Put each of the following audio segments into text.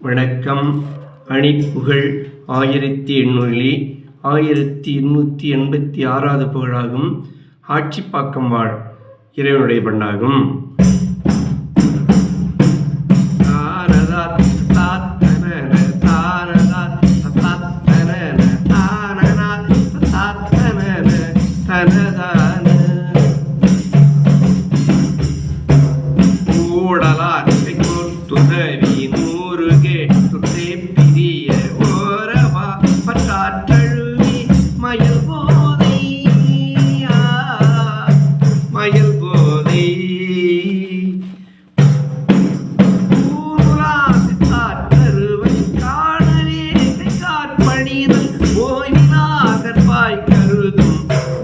வணக்கம். அணிப்புகழ் 1886 புகழாகும். ஆட்சிப்பாக்கம் வாழ் இறைவனுடைய பண்ணாகும்.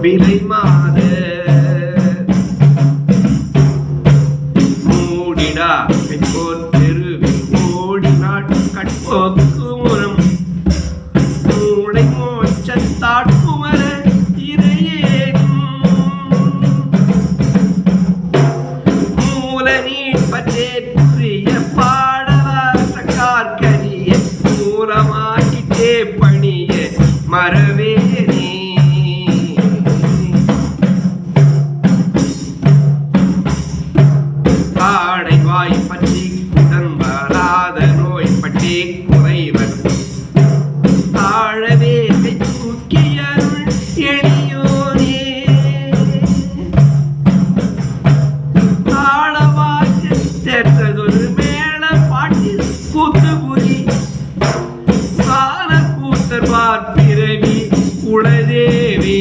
விலை மாத மூடிடா பெற்றோர் தெருவில் ஓடினாட் கட்போக்கு முறம் மூளை மோட்சத்தாட்குமர இறையேகும் மூல நீட்பற்றேற்குரிய பாடலாற்ற கார்கரிய மூலமாக்கிட்டே பணிய மரவேனே வாய் பற்றி குடம்பராத நோய் பற்றி குறைவர் தாழவே தூக்கியருள் எளியோனே தாழவாக்கு தெற்றதொரு மேல பாட்டி கூத்துபுரி சால கூத்தர் பார்ப்பிரவி குலதேவி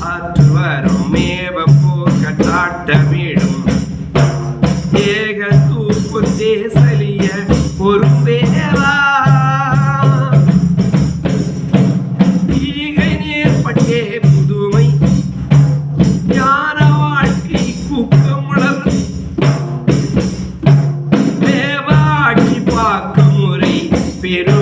ஆற்றுவரும் மேவ போக்கட்டாட்டமிடும் ஏக தூப்பு தேசலிய ஒரு வேளா ஈகை நேர்பட்டே புதுமை ஞான வாழ்க்கை குக்கமுடல் மேவாட்சி பாக்க முறை பெரும்